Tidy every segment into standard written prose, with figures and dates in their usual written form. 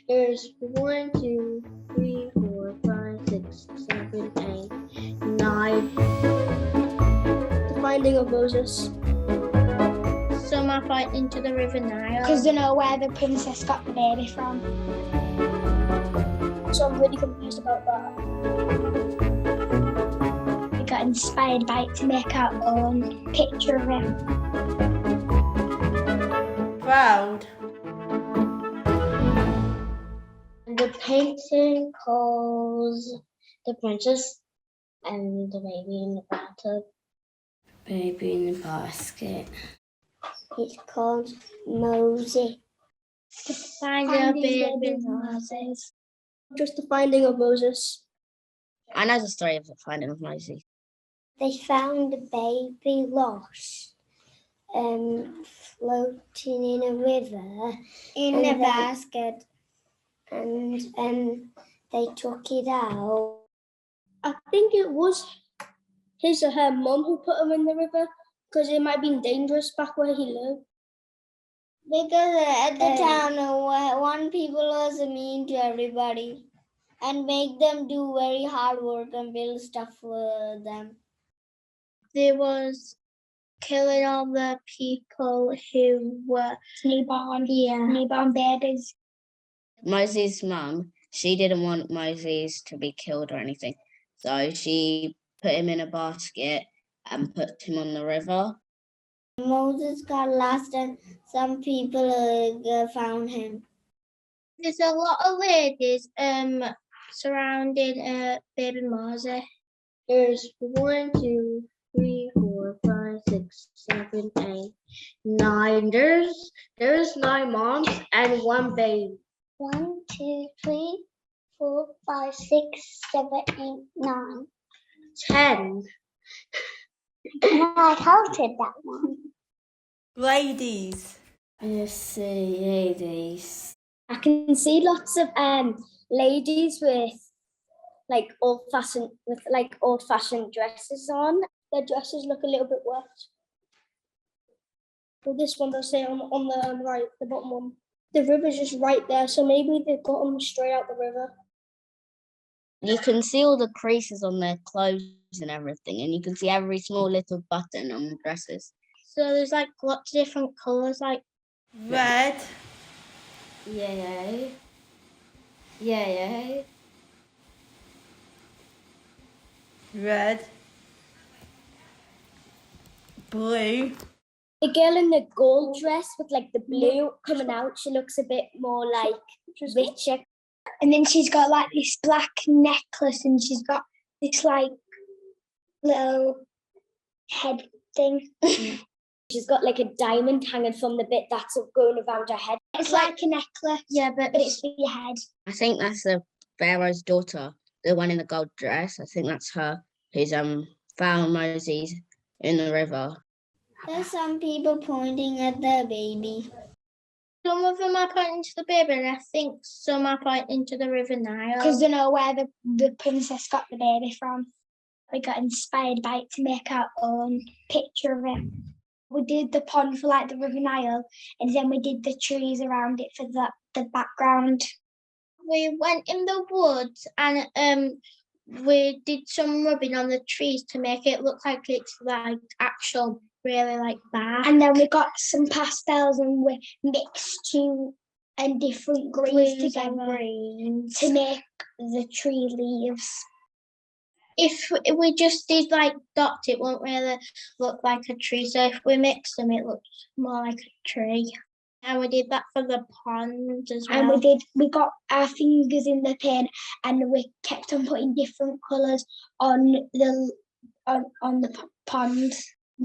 There's 1, 2, 3, 4, 5, 6, 7, 8, 9. The finding of Moses. Some are fighting into the River Nile. Because they know where the princess got the baby from. So I'm really confused about that. We got inspired by it to make our own picture of it. Proud. The painting calls the princess and the baby in the bathtub. Baby in the basket. It's called Moses. To find a baby Moses. Just the finding of Moses. I know the story of the finding of Moses. They found a baby lost, floating in a river. In a basket. And they took it out. I think it was his or her mum who put him in the river because it might have been dangerous back where he lived. Because at the town, one people was mean to everybody and make them do very hard work and build stuff for them. There was killing all the people who were newborn babies. Moses' mum, she didn't want Moses to be killed or anything. So she put him in a basket and put him on the river. Moses got lost and some people found him. There's a lot of ladies surrounding baby Moses. There's 1, 2, 3, 4, 5, 6, 7, 8, 9. There's 9 moms and 1 baby. 1, 2, 3, 4, 5, 6, 7, 8, 9. 10. I counted that one. Ladies. I see ladies. I can see lots of ladies with old-fashioned dresses on. Their dresses look a little bit wet. Well, this one does say on the right, the bottom one. The river's just right there, so maybe they've got them straight out the river. You can see all the creases on their clothes and everything, and you can see every small little button on the dresses. So there's lots of different colours, like Red. Yay. Yay. Red. Blue. The girl in the gold dress with the blue coming out, she looks a bit more richer. And then she's got this black necklace and she's got this little head thing. She's got a diamond hanging from the bit that's going around her head. It's like a necklace. Yeah, but it's for your head. I think that's the Pharaoh's daughter, the one in the gold dress. I think that's her who's found Moses in the river. There's some people pointing at the baby. some of them are pointing to the baby, and I think some are pointing to the River Nile. Because they know where the princess got the baby from. We got inspired by it to make our own picture of it. We did the pond for the River Nile, and then we did the trees around it for the background. We went in the woods and we did some rubbing on the trees to make it look like it's actual really bark. And then we got some pastels and we mixed two and different greens together to make the tree leaves. If we just did dots, it won't really look like a tree. So if we mix them, it looks more like a tree. And we did that for the pond as well. And we got our fingers in the paint, and we kept on putting different colours on the pond.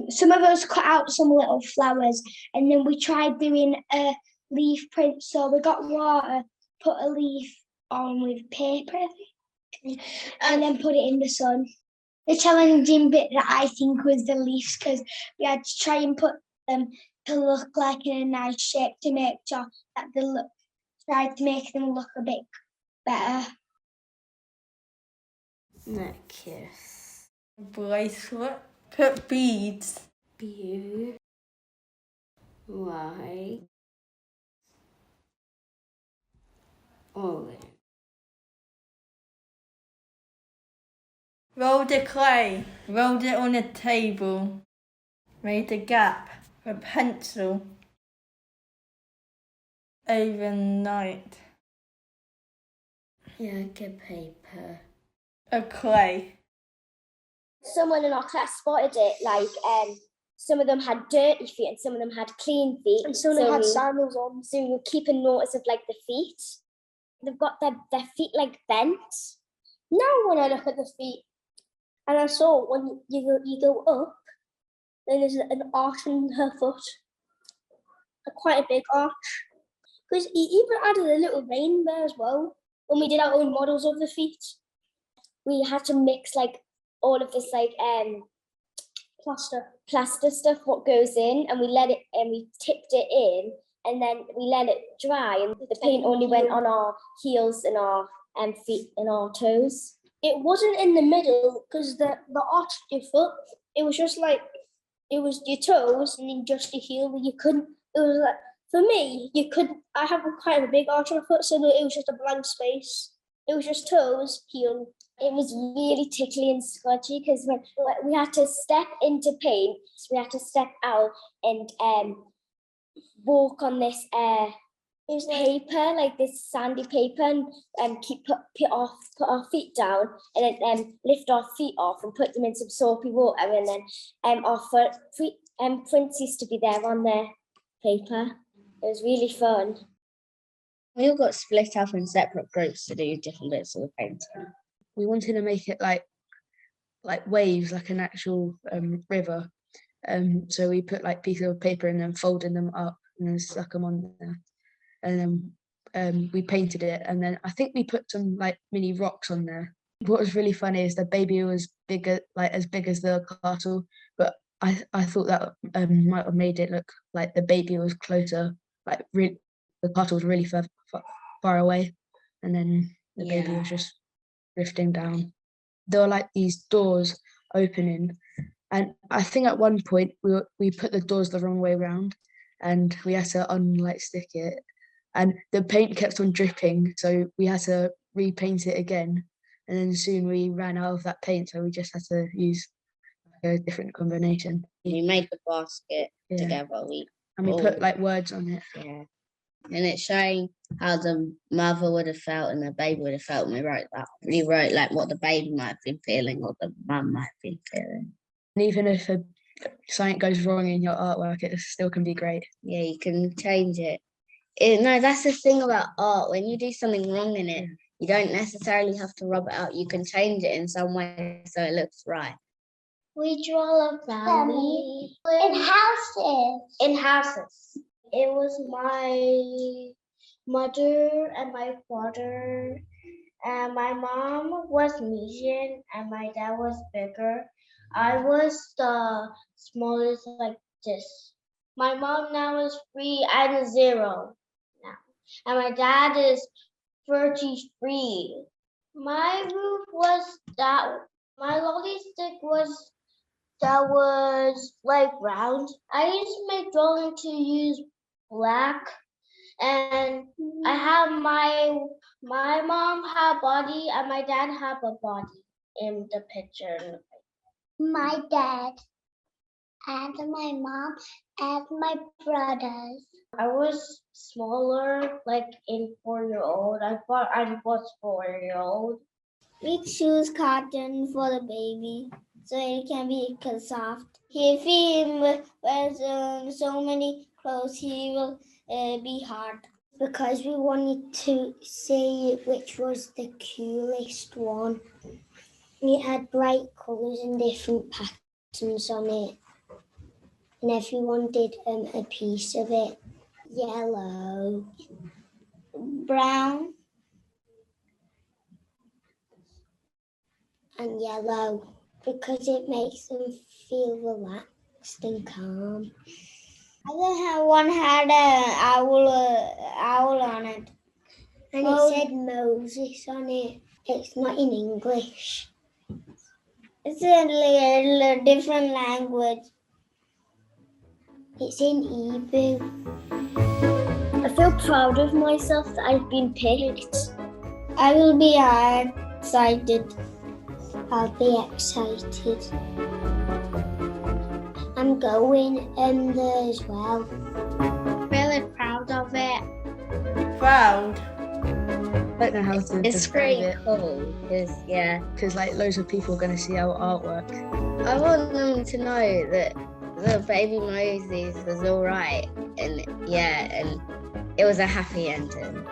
Some of us cut out some little flowers, and then we tried doing a leaf print. So we got water, put a leaf on with paper, I think, and then put it in the sun. The challenging bit that I think was the leaves, because we had to try and put them to look like in a nice shape to make sure that tried to make them look a bit better. Necklace. Bracelet. Put beads. Blue. White. Roll the clay, rolled it on a table, made a gap, a pencil. Overnight, Like a paper. a clay. Someone in our class spotted it, like some of them had dirty feet and some of them had clean feet. And some of them had sandals on. So we were keeping notice of like the feet. They've got their feet like bent. Now when I look at the feet, and I saw when you go up, then there's an arch in her foot. Quite a big arch. Because he even added a little vein there as well. When we did our own models of the feet, we had to mix like all of this like plaster stuff what goes in, and we tipped it in, and then we let it dry, and the paint only went on our heels and our feet and our toes. It wasn't in the middle because the arch of your foot, it was just like it was your toes and then just your heel. You couldn't. It was like for me, you could. I have quite a big arch on my foot, so it was just a blank space. It was just toes, heel. It was really tickly and scratchy because when we had to step into paint, so we had to step out and walk on this paper, like this sandy paper, and put our feet down, and then lift our feet off and put them in some soapy water, and then our prints used to be there on the paper. It was really fun. We all got split up in separate groups to do different bits of the painting. We wanted to make it like waves, like an actual river. So we put like pieces of paper and then folded them up and then stuck them on there. And then we painted it, and then I think we put some like mini rocks on there. What was really funny is the baby was bigger, like as big as the castle, but I thought that might have made it look like the baby was closer, like the castle was really far away, and then the baby was just drifting down. There were like these doors opening, and I think at one point we put the doors the wrong way around, and we had to stick it, and the paint kept on dripping, so we had to repaint it again, and then soon we ran out of that paint, so we just had to use a different combination. We made the basket together. We put like words on it. Yeah. And it's showing how the mother would have felt and the baby would have felt. And we wrote like what the baby might have been feeling or the mum might have been feeling. And even if something goes wrong in your artwork, it still can be great. Yeah, you can change it. No, that's the thing about art. When you do something wrong in it, you don't necessarily have to rub it out. You can change it in some way so it looks right. We draw a family in houses. It was my mother and my father, and my mom was medium and my dad was bigger. I was the smallest like this. My mom now is 3 and 0 now. And my dad is 33. My roof was that. My lolly stick was like round. I used my drawing to use black, and I have my mom have body and my dad have a body in the picture. My dad and my mom and my brothers. I was smaller, like in 4-year-old. I was 4-year-old. We choose cotton for the baby so it can be soft. If he wears so many clothes, he will be hard. Because we wanted to see which was the coolest one. It had bright colours and different patterns on it. And everyone did a piece of it. Yellow, brown, and yellow, because it makes them feel relaxed and calm. Other one had an owl on it, and it said Moses on it. It's not in English. It's a different language. It's in Hebrew. I feel proud of myself that I've been picked. I will be excited. I'll be excited. I'm going in there as well. Really proud of it. Proud. I don't know how to It's describe pretty it cool because like loads of people are going to see our artwork. I want them to know that the baby Moses was all right, and it was a happy ending.